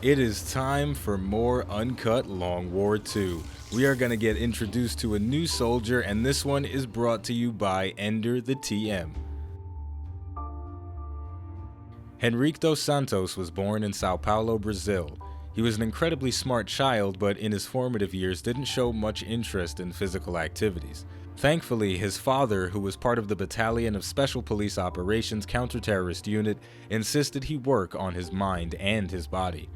It is time for more Uncut Long War 2. We are going to get introduced to a new soldier, and this one is brought to you by Ender the TM. Henrique dos Santos was born in Sao Paulo, Brazil. He was an incredibly smart child, but in his formative years didn't show much interest in physical activities. Thankfully, his father, who was part of the Battalion of Special Police Operations Counter-Terrorist Unit, insisted he work on his mind and his body.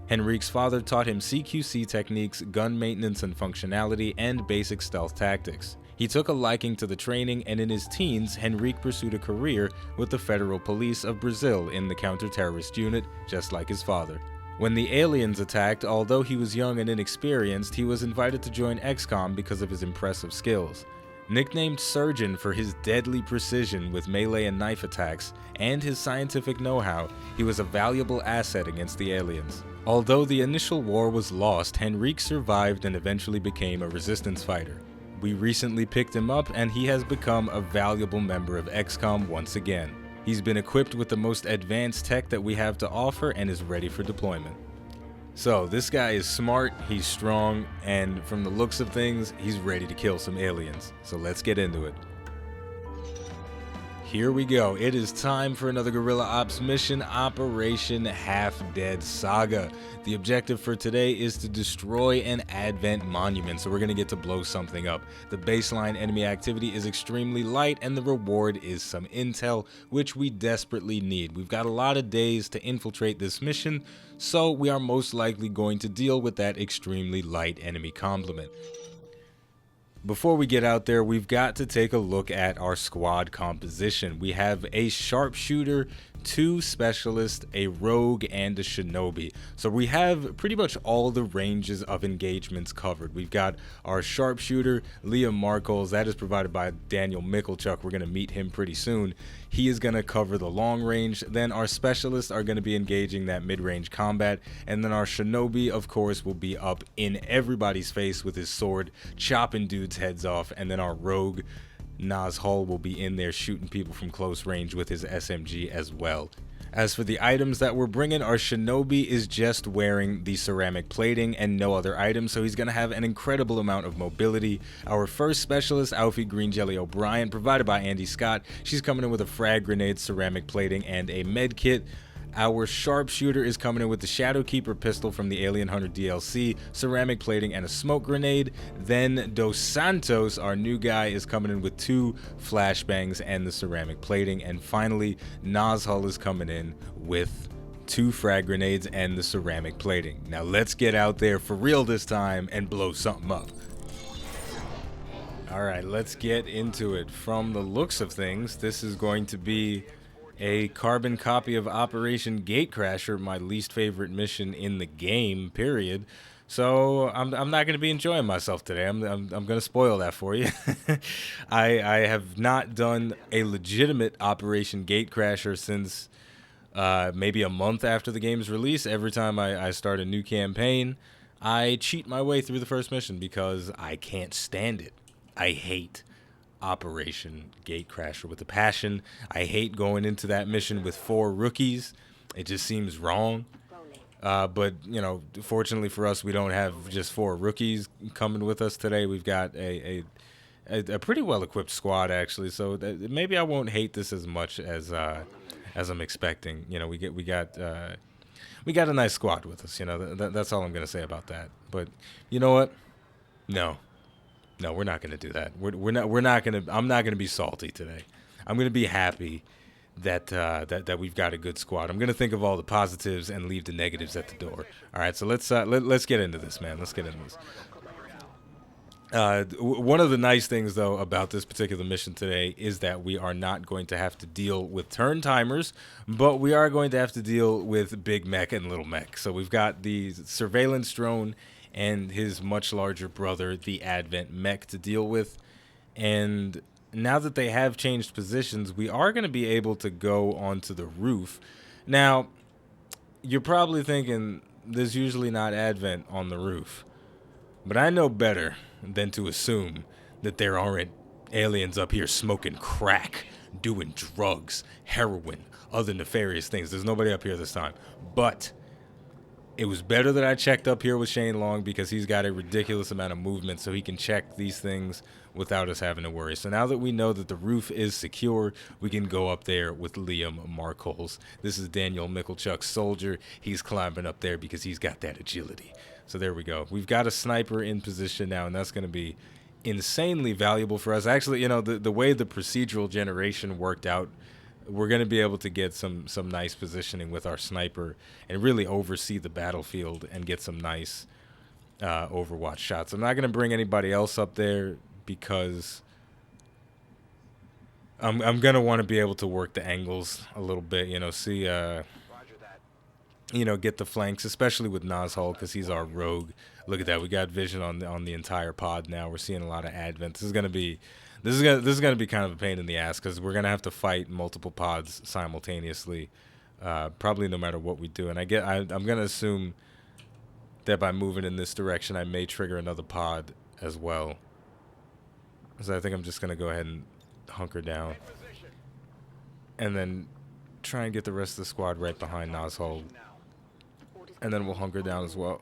Henrique's father taught him CQC techniques, gun maintenance and functionality, and basic stealth tactics. He took a liking to the training, and in his teens, Henrique pursued a career with the Federal Police of Brazil in the counter-terrorist unit, just like his father. When the aliens attacked, although he was young and inexperienced, he was invited to join XCOM because of his impressive skills. Nicknamed Surgeon for his deadly precision with melee and knife attacks, and his scientific know-how, he was a valuable asset against the aliens. Although the initial war was lost, Henrique survived and eventually became a resistance fighter. We recently picked him up, and he has become a valuable member of XCOM once again. He's been equipped with the most advanced tech that we have to offer and is ready for deployment. So, this guy is smart, he's strong, and from the looks of things, he's ready to kill some aliens. So let's get into it. Here we go. It is time for another Guerrilla Ops mission, Operation Half-Dead Saga. The objective for today is to destroy an Advent monument, so we're going to get to blow something up. The baseline enemy activity is extremely light, and the reward is some intel, which we desperately need. We've got a lot of days to infiltrate this mission, so we are most likely going to deal with that extremely light enemy complement. Before we get out there, we've got to take a look at our squad composition. We have a sharpshooter, 2 specialists, a rogue, and a shinobi. So we have pretty much all the ranges of engagements covered. We've got our sharpshooter, Liam Markles. That is provided by Daniel Michalchuk. We're going to meet him pretty soon. He is going to cover the long range. Then our specialists are going to be engaging that mid-range combat. And then our shinobi, of course, will be up in everybody's face with his sword, chopping dudes' heads off. And then our rogue, Nas Hull, will be in there shooting people from close range with his SMG as well. As for the items that we're bringing, our shinobi is just wearing the ceramic plating and no other items, so he's going to have an incredible amount of mobility. Our first specialist, Alfie Green Jelly O'Brien, provided by Andy Scott. She's coming in with a frag grenade, ceramic plating, and a med kit. Our sharpshooter is coming in with the Shadowkeeper pistol from the Alien Hunter DLC, ceramic plating, and a smoke grenade. Then Dos Santos, our new guy, is coming in with 2 flashbangs and the ceramic plating. And finally, Nazhull is coming in with 2 frag grenades and the ceramic plating. Now let's get out there for real this time and blow something up. Alright, let's get into it. From the looks of things, this is going to be a carbon copy of Operation Gatecrasher, my least favorite mission in the game, period. So I'm not going to be enjoying myself today. I'm going to spoil that for you. I have not done a legitimate Operation Gatecrasher since maybe a month after the game's release. Every time I start a new campaign, I cheat my way through the first mission because I can't stand it. I hate Operation Gatecrasher with a passion. I hate going into that mission with 4 rookies. It just seems wrong. But, you know, fortunately for us, we don't have just 4 rookies coming with us today. We've got a pretty well-equipped squad, actually. So maybe I won't hate this as much as I'm expecting. You know, we got a nice squad with us. You know, that's all I'm gonna say about that. But you know what? No, we're not going to do that. I'm not going to be salty today. I'm going to be happy that we've got a good squad. I'm going to think of all the positives and leave the negatives at the door. All right, so let's get into this, man. Let's get into this. One of the nice things, though, about this particular mission today is that we are not going to have to deal with turn timers, but we are going to have to deal with Big Mech and Little Mech. So we've got the surveillance drone and his much larger brother, the Advent Mech, to deal with. And now that they have changed positions, we are going to be able to go onto the roof. Now, you're probably thinking, there's usually not Advent on the roof. But I know better than to assume that there aren't aliens up here smoking crack, doing drugs, heroin, other nefarious things. There's nobody up here this time. But It was better that I checked up here with Shane Long because he's got a ridiculous amount of movement, so he can check these things without us having to worry. So now that we know that the roof is secure, we can go up there with Liam Marcoles. This is Daniel Michalchuk's soldier. He's climbing up there because he's got that agility. So there we go. We've got a sniper in position now, and that's going to be insanely valuable for us. Actually, you know, the way the procedural generation worked out, we're going to be able to get some nice positioning with our sniper and really oversee the battlefield and get some nice Overwatch shots. I'm not going to bring anybody else up there because I'm going to want to be able to work the angles a little bit, you know, see, you know, get the flanks, especially with Nazhul because he's our rogue. Look at that. We got vision on the entire pod now. We're seeing a lot of advent. This is going to be kind of a pain in the ass because we're going to have to fight multiple pods simultaneously, probably no matter what we do. And I'm going to assume that by moving in this direction, I may trigger another pod as well. So I think I'm just going to go ahead and hunker down and then try and get the rest of the squad right behind Nazhul. And then we'll hunker down as well.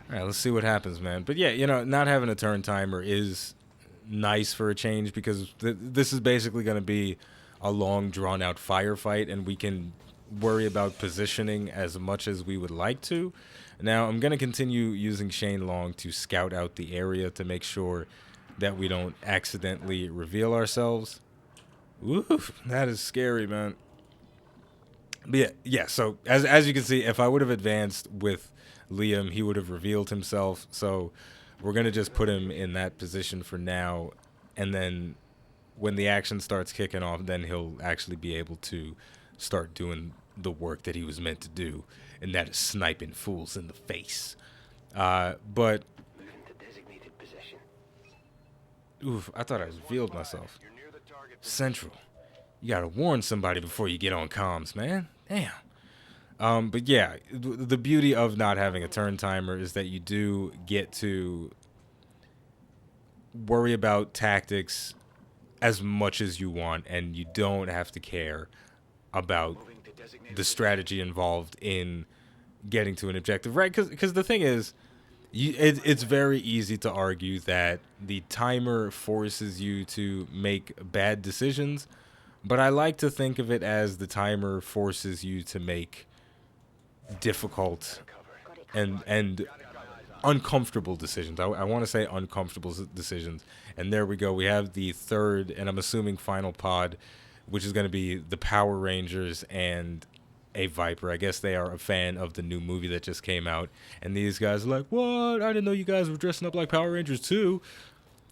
All right, let's see what happens, man. But yeah, you know, not having a turn timer is nice for a change because this is basically going to be a long, drawn-out firefight, and we can worry about positioning as much as we would like to. Now, I'm going to continue using Shane Long to scout out the area to make sure that we don't accidentally reveal ourselves. Oof, that is scary, man. But yeah, so as you can see, if I would have advanced with Liam, he would have revealed himself. So we're going to just put him in that position for now. And then when the action starts kicking off, then he'll actually be able to start doing the work that he was meant to do. And that is sniping fools in the face. But oof, I thought I revealed myself. Central. You got to warn somebody before you get on comms, man. Damn. But yeah, the beauty of not having a turn timer is that you do get to worry about tactics as much as you want, and you don't have to care about the strategy involved in getting to an objective, right? Because the thing is, it's very easy to argue that the timer forces you to make bad decisions, but I like to think of it as the timer forces you to make difficult and uncomfortable decisions. I want to say uncomfortable decisions. And there we go. We have the third, and I'm assuming final pod, which is going to be the Power Rangers and a Viper. I guess they are a fan of the new movie that just came out. And these guys are like, what? I didn't know you guys were dressing up like Power Rangers too.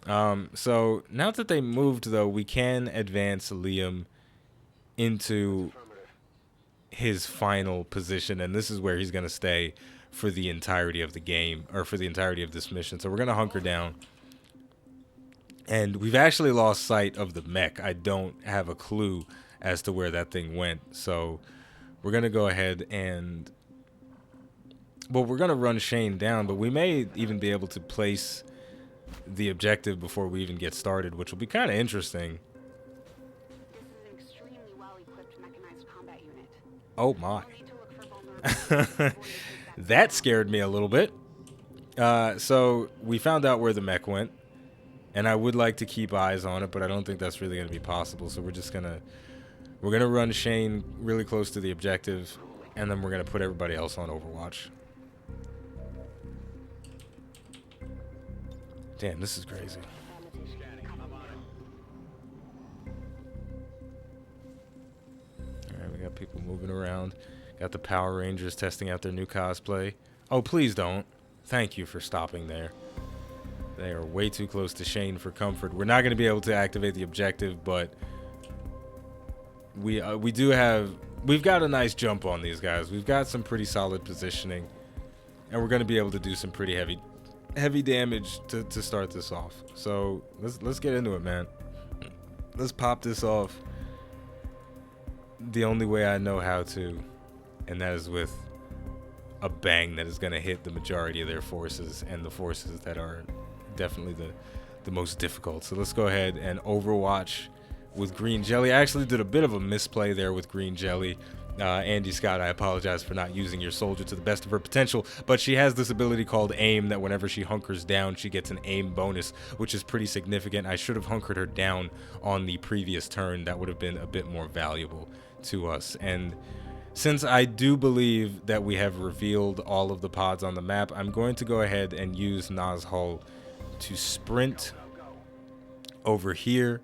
So now that they moved, though, we can advance Liam into his final position, and this is where he's going to stay for the entirety of the game, or for the entirety of this mission. So we're going to hunker down. And we've actually lost sight of the mech. I don't have a clue as to where that thing went. So we're going to go ahead and, well, we're going to run Shane down, but we may even be able to place the objective before we even get started, which will be kind of interesting. This is an extremely well-equipped mechanized combat unit. Oh my. You'll need to look for vulnerabilities. That scared me a little bit. So we found out where the mech went, and I would like to keep eyes on it, but I don't think that's really going to be possible. So we're gonna run Shane really close to the objective, and then we're gonna put everybody else on Overwatch. Damn, this is crazy. Alright, we got people moving around. Got the Power Rangers testing out their new cosplay. Oh, please don't. Thank you for stopping there. They are way too close to Shane for comfort. We're not going to be able to activate the objective, but we've got a nice jump on these guys. We've got some pretty solid positioning, and we're going to be able to do some pretty heavy damage to start this off. So let's get into it, man. Let's pop this off the only way I know how to, and that is with a bang that is going to hit the majority of their forces, and the forces that are definitely the most difficult. So let's go ahead and Overwatch with green jelly. I actually did a bit of a misplay there with green jelly. Andy Scott, I apologize for not using your soldier to the best of her potential, but she has this ability called aim that whenever she hunkers down, she gets an aim bonus, which is pretty significant. I should have hunkered her down on the previous turn. That would have been a bit more valuable to us. And since I do believe that we have revealed all of the pods on the map, I'm going to go ahead and use Nazhul to sprint over here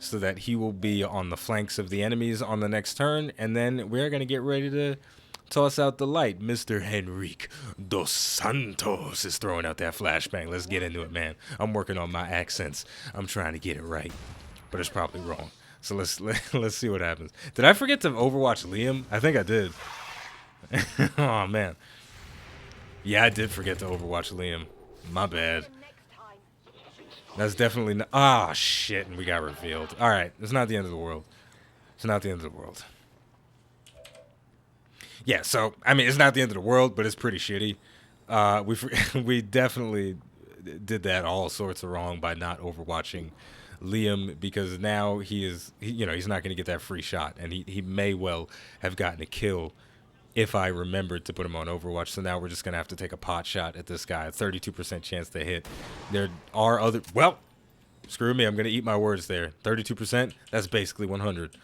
so that he will be on the flanks of the enemies on the next turn, and then we're going to get ready to toss out the light. Mr. Henrique dos Santos is throwing out that flashbang. Let's get into it, man. I'm working on my accents. I'm trying to get it right, but it's probably wrong. So let's see what happens. Did I forget to Overwatch Liam? I think I did. Oh, man. Yeah, I did forget to Overwatch Liam. My bad. That's definitely not. Ah, shit, and we got revealed. All right, it's not the end of the world. It's not the end of the world. Yeah, so, I mean, it's not the end of the world, but it's pretty shitty. We definitely did that all sorts of wrong by not overwatching Liam, because now he's not going to get that free shot, and he may well have gotten a kill if I remembered to put him on Overwatch. So now we're just going to have to take a pot shot at this guy. 32% chance to hit. There are other... Well, screw me. I'm going to eat my words there. 32%? That's basically 100.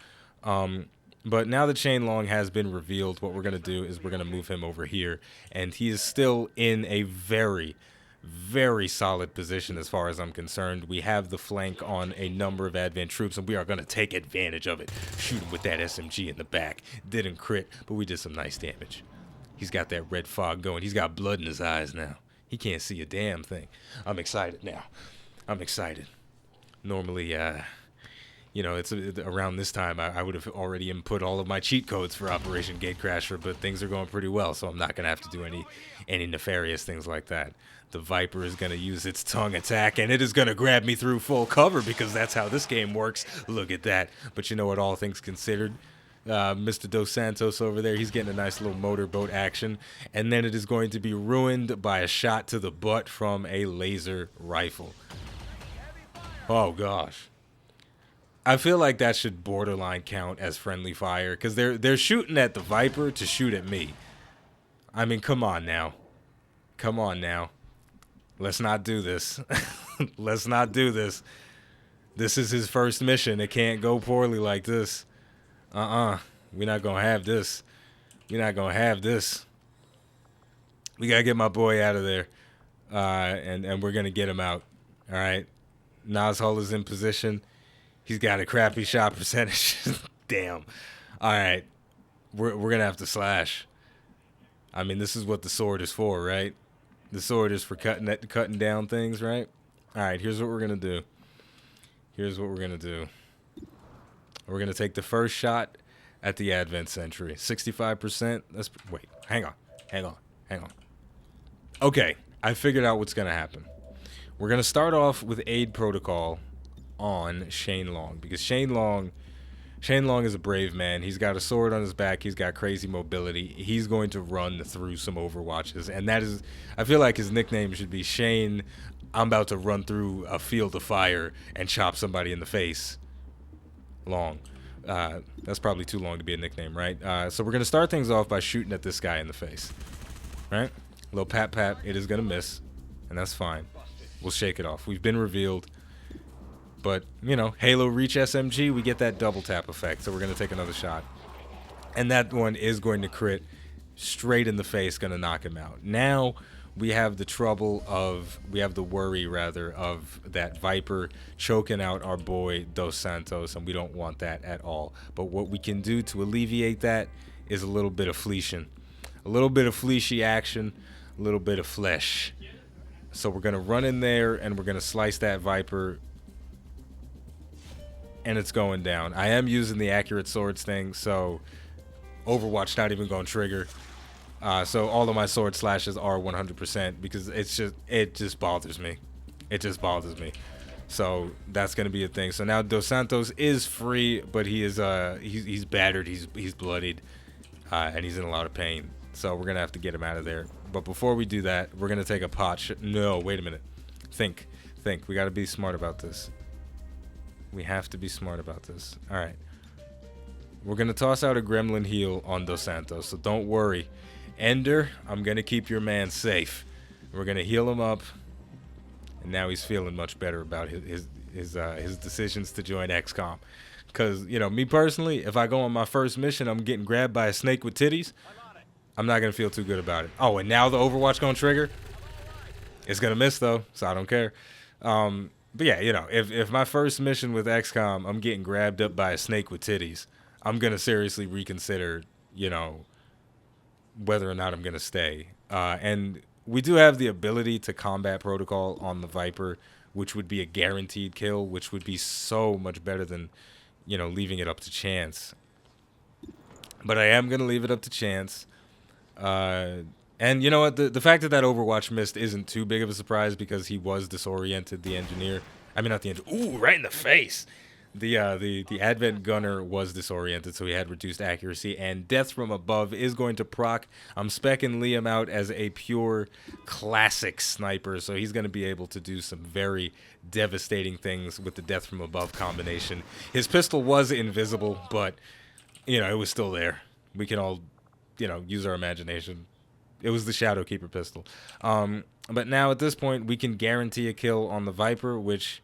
But now that Shane Long has been revealed, what we're going to do is we're going to move him over here. And he is still in a very, very solid position as far as I'm concerned. We have the flank on a number of advent troops, and we are going to take advantage of it. Shoot him with that SMG in the back. Didn't crit, but we did some nice damage. He's got that red fog going. He's got blood in his eyes now. He can't see a damn thing. I'm excited now. I'm excited. Normally, it's around this time I would have already input all of my cheat codes for Operation Gatecrasher, but things are going pretty well, so I'm not going to have to do any nefarious things like that. The Viper is going to use its tongue attack, and it is going to grab me through full cover, because that's how this game works. Look at that. But you know what, all things considered, Mr. Dos Santos over there, he's getting a nice little motorboat action, and then it is going to be ruined by a shot to the butt from a laser rifle. Oh, gosh. I feel like that should borderline count as friendly fire, because they're shooting at the Viper to shoot at me. I mean, come on now. Come on now. Let's not do this. Let's not do this. This is his first mission. It can't go poorly like this. We're not going to have this. We're not going to have this. We got to get my boy out of there. And we're going to get him out. All right. Nazhul is in position. He's got a crappy shot percentage. Damn. All right. We're going to have to slash. I mean, this is what the sword is for, right? The sword is for cutting down things, right? All right, here's what we're going to do. Here's what we're going to do. We're going to take the first shot at the Advent Sentry. 65%. Wait, hang on. Okay, I figured out what's going to happen. We're going to start off with aid protocol on Shane Long, because Shane Long is a brave man. He's got a sword on his back. He's got crazy mobility. He's going to run through some Overwatches. And that is, I feel like his nickname should be Shane, I'm about to run through a field of fire and chop somebody in the face. Long. That's probably too long to be a nickname, right? So we're going to start things off by shooting at this guy in the face. Right? A little pat. It is going to miss. And that's fine. We'll shake it off. We've been revealed. But, Halo Reach SMG, we get that double tap effect, so we're going to take another shot. And that one is going to crit straight in the face, going to knock him out. Now we have the worry of that Viper choking out our boy Dos Santos, and we don't want that at all. But what we can do to alleviate that is a little bit of fleeshing. A little bit of fleeshy action, a little bit of flesh. So we're going to run in there, and we're going to slice that Viper, and it's going down. I am using the accurate swords thing, so Overwatch not even going to trigger. So all of my sword slashes are 100%, because it just bothers me. It just bothers me. So that's going to be a thing. So now Dos Santos is free, but he is he's battered, he's bloodied, and he's in a lot of pain. So we're going to have to get him out of there. But before we do that, we're going to take a pot. No, wait a minute. Think. We got to be smart about this. We have to be smart about this. All right. We're going to toss out a gremlin heal on Dos Santos, so don't worry. Ender, I'm going to keep your man safe. We're going to heal him up, and now he's feeling much better about his decisions to join XCOM. Because, you know, me personally, if I go on my first mission, I'm getting grabbed by a snake with titties, I'm not going to feel too good about it. Oh, and now the Overwatch going to trigger? It's going to miss, though, so I don't care. But yeah, you know, if my first mission with XCOM, I'm getting grabbed up by a snake with titties, I'm going to seriously reconsider, you know, whether or not I'm going to stay. And we do have the ability to combat protocol on the Viper, which would be a guaranteed kill, which would be so much better than, you know, leaving it up to chance. But I am going to leave it up to chance. And you know what? The fact that Overwatch missed isn't too big of a surprise because he was disoriented, the engineer. I mean, not the engineer. Ooh, right in the face. The Advent Gunner was disoriented, so he had reduced accuracy. And Death from Above is going to proc. I'm speccing Liam out as a pure classic sniper, so he's going to be able to do some very devastating things with the Death from Above combination. His pistol was invisible, but, you know, it was still there. We can all, you know, use our imagination. It was the Shadowkeeper pistol. But now at this point, we can guarantee a kill on the Viper, which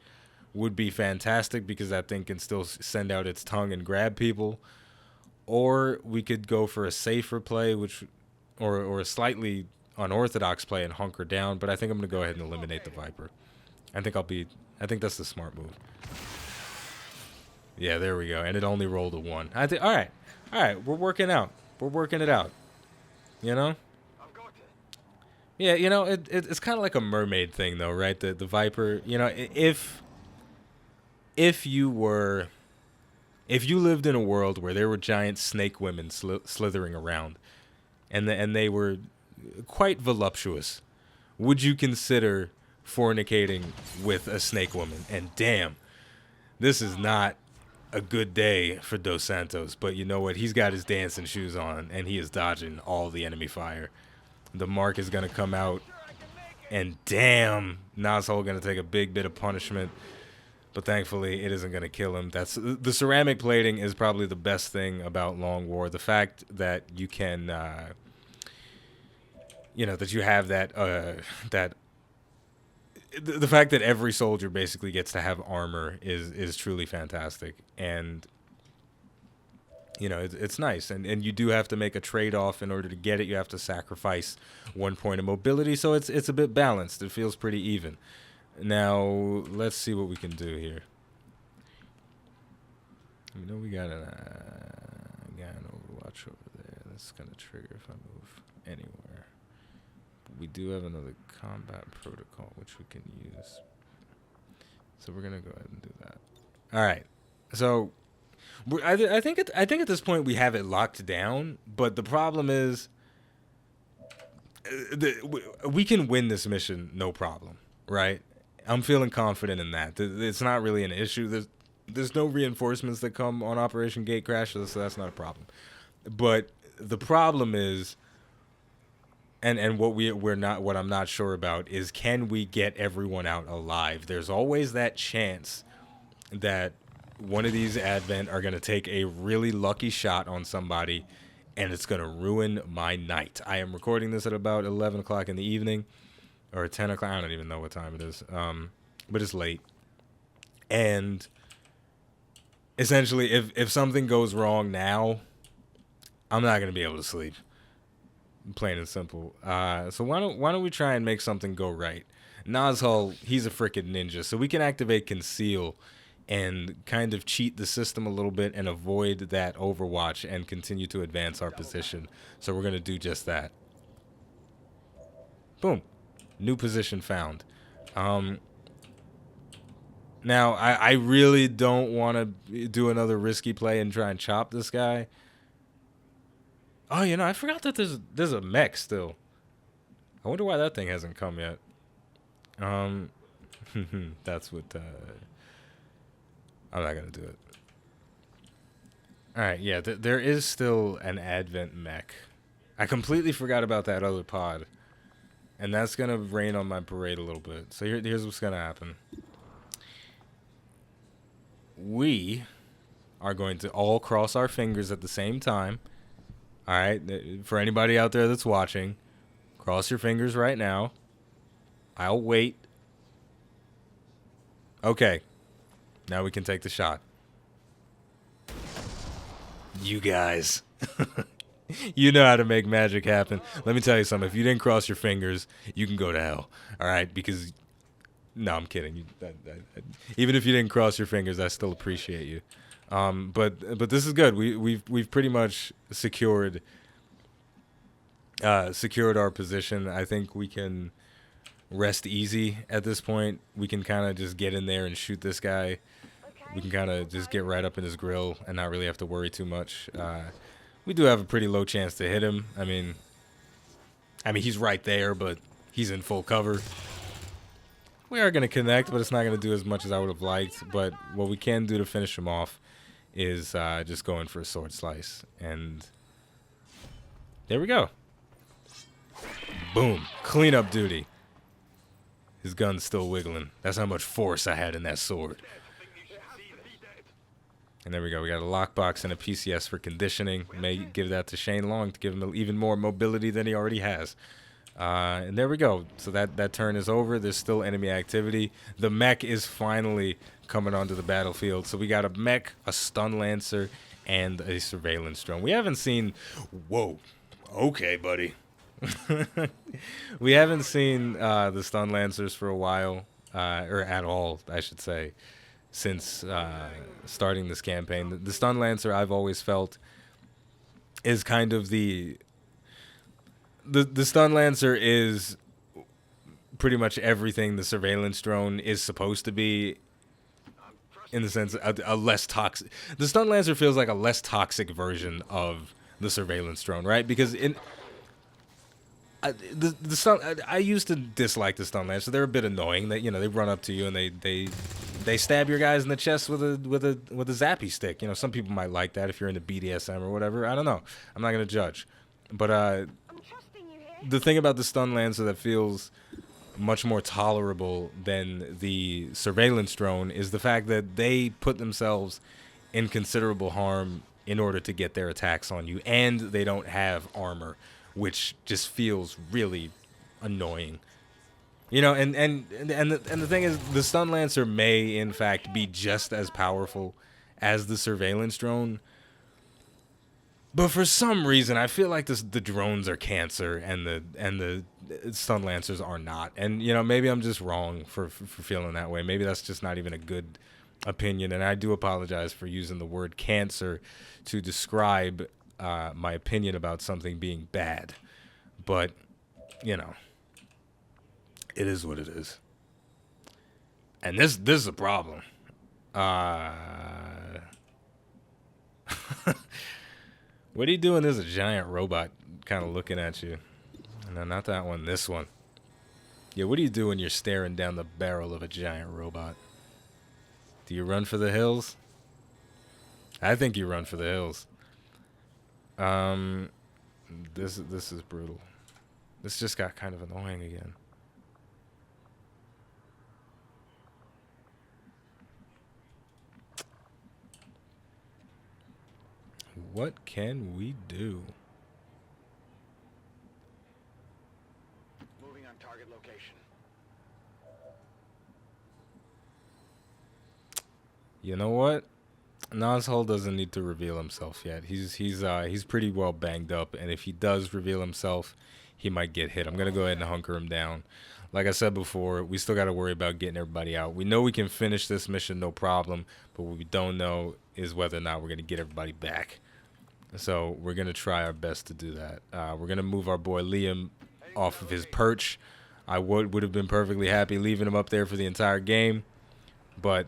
would be fantastic because that thing can still send out its tongue and grab people. Or we could go for a safer play, or a slightly unorthodox play and hunker down. But I think I'm going to go ahead and eliminate the Viper. I think that's the smart move. Yeah, there we go. And it only rolled a 1. All right. We're working out. We're working it out. You know? Yeah, you know, it's kind of like a mermaid thing, though, right? The Viper, you know, if you lived in a world where there were giant snake women slithering around, and they were quite voluptuous, would you consider fornicating with a snake woman? And damn, this is not a good day for Dos Santos, but you know what? He's got his dancing shoes on, and he is dodging all the enemy fire. The mark is going to come out, and damn, Nazhul going to take a big bit of punishment, but thankfully it isn't going to kill him. That's the ceramic plating is probably the best thing about Long War. The fact that you can, you know, that you have that, the fact that every soldier basically gets to have armor is truly fantastic. And you know, it's nice, and you do have to make a trade-off in order to get it. You have to sacrifice 1 point of mobility, so it's a bit balanced. It feels pretty even. Now, let's see what we can do here. We know we got an Overwatch over there. That's going to trigger if I move anywhere. But we do have another combat protocol, which we can use. So we're going to go ahead and do that. All right. So I think at this point we have it locked down, but the problem is we can win this mission no problem, right? I'm feeling confident in that. It's not really an issue. There's no reinforcements that come on Operation Gatecrash, so that's not a problem. But the problem is, and what I'm not sure about is, can we get everyone out alive? There's always that chance that one of these Advent are going to take a really lucky shot on somebody, and it's going to ruin my night. I am recording this at about 11 o'clock in the evening, or 10 o'clock. I don't even know what time it is, but it's late. And essentially, if something goes wrong now, I'm not going to be able to sleep. Plain and simple. So why don't we try and make something go right? Nazhul, he's a freaking ninja, so we can activate Conceal and kind of cheat the system a little bit and avoid that Overwatch and continue to advance our position. So we're going to do just that. Boom. New position found. Now, I really don't want to do another risky play and try and chop this guy. Oh, you know, I forgot that there's a mech still. I wonder why that thing hasn't come yet. That's what... I'm not going to do it. Alright, yeah, there is still an Advent mech. I completely forgot about that other pod. And that's going to rain on my parade a little bit. So here's what's going to happen. we are going to all cross our fingers at the same time. All right? For anybody out there that's watching, cross your fingers right now. I'll wait. Okay. Now we can take the shot. You guys. You know how to make magic happen. Let me tell you something. If you didn't cross your fingers, you can go to hell. All right? Because, no, I'm kidding. Even if you didn't cross your fingers, I still appreciate you. But this is good. We've pretty much secured our position. I think we can rest easy at this point. We can kind of just get in there and shoot this guy. We can kind of just get right up in his grill and not really have to worry too much. We do have a pretty low chance to hit him. I mean, he's right there, but he's in full cover. We are going to connect, but it's not going to do as much as I would have liked. But what we can do to finish him off is just going for a sword slice. And there we go. Boom. Cleanup duty. His gun's still wiggling. That's how much force I had in that sword. And there we go. We got a lockbox and a PCS for conditioning. May give that to Shane Long to give him even more mobility than he already has. And there we go. So that turn is over. There's still enemy activity. The mech is finally coming onto the battlefield. So we got a mech, a stun lancer, and a surveillance drone. We haven't seen... Whoa. Okay, buddy. We haven't seen the stun lancers for a while. Or at all, I should say. Since starting this campaign. The stun lancer, I've always felt, is kind of the stun lancer is pretty much everything the surveillance drone is supposed to be, in the sense a less toxic. The stun lancer feels like a less toxic version of the surveillance drone, right? Because I used to dislike the stun lancer. They're a bit annoying. That they run up to you and they stab your guys in the chest with a zappy stick. Some people might like that if you're into BDSM or whatever. I don't know. I'm not gonna judge. But the thing about the stun lancer that feels much more tolerable than the surveillance drone is the fact that they put themselves in considerable harm in order to get their attacks on you, and they don't have armor, which just feels really annoying. And the thing is, the stun lancer may in fact be just as powerful as the surveillance drone, but for some reason I feel like the drones are cancer and the stun lancers are not. And maybe I'm just wrong for feeling that way. Maybe that's just not even a good opinion, and I do apologize for using the word cancer to describe my opinion about something being bad. But it is what it is. And this is a problem. What are you doing? There's a giant robot kind of looking at you. No, not that one. This one. Yeah, what do you do when you're staring down the barrel of a giant robot? Do you run for the hills? I think you run for the hills. This is brutal. This just got kind of annoying again. What can we do? Moving on target location. You know what? Nazhul doesn't need to reveal himself yet. He's pretty well banged up, and if he does reveal himself, he might get hit. I'm gonna go ahead and hunker him down. Like I said before, we still got to worry about getting everybody out. We know we can finish this mission no problem, but what we don't know is whether or not we're gonna get everybody back. So we're gonna try our best to do that. We're gonna move our boy Liam off of his perch. I would have been perfectly happy leaving him up there for the entire game, but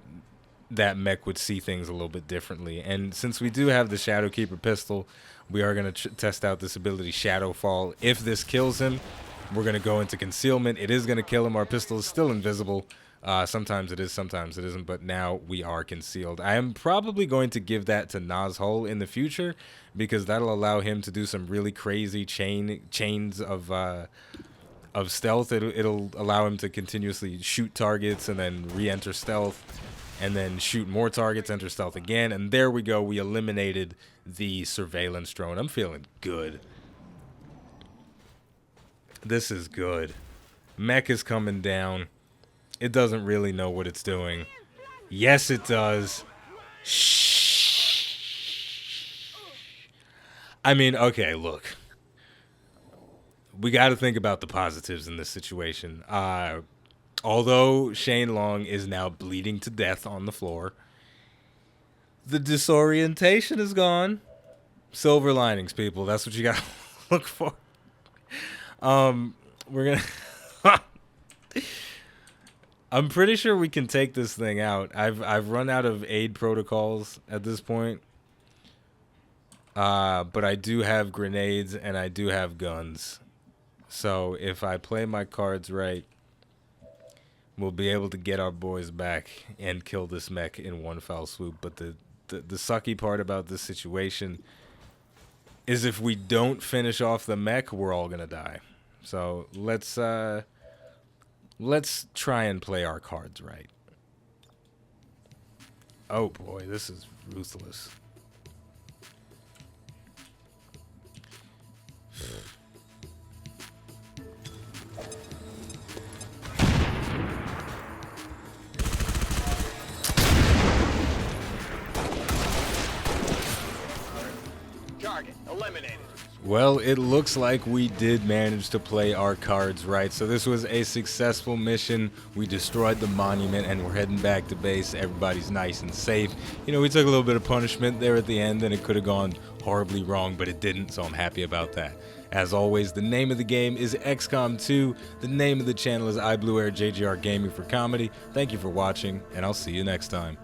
that mech would see things a little bit differently. And since we do have the Shadowkeeper pistol, we are going to test out this ability Shadowfall. If this kills him, we're going to go into concealment. It is going to kill him. Our pistol is still invisible. Sometimes it is, sometimes it isn't, but now we are concealed. I am probably going to give that to Nazhul in the future, because that'll allow him to do some really crazy chains of stealth. It'll allow him to continuously shoot targets and then re-enter stealth. and then shoot more targets, enter stealth again, and there we go. We eliminated the surveillance drone. I'm feeling good. This is good. Mech is coming down. It doesn't really know what it's doing. Yes, it does. Shh. I mean, okay, look. We got to think about the positives in this situation. Although Shane Long is now bleeding to death on the floor, the disorientation is gone. Silver linings, people. That's what you got to look for. We're going to... I'm pretty sure we can take this thing out. I've run out of aid protocols at this point. But I do have grenades and I do have guns. So if I play my cards right, we'll be able to get our boys back and kill this mech in one foul swoop. But the sucky part about this situation is if we don't finish off the mech, we're all gonna die. So let's try and play our cards right. Oh boy, this is ruthless. Target eliminated. Well, it looks like we did manage to play our cards right. So this was a successful mission. We destroyed the monument and we're heading back to base. Everybody's nice and safe. You know, we took a little bit of punishment there at the end and it could have gone horribly wrong, but it didn't, so I'm happy about that. As always, the name of the game is XCOM 2. The name of the channel is iBluairJgR Gaming for Comedy. Thank you for watching, and I'll see you next time.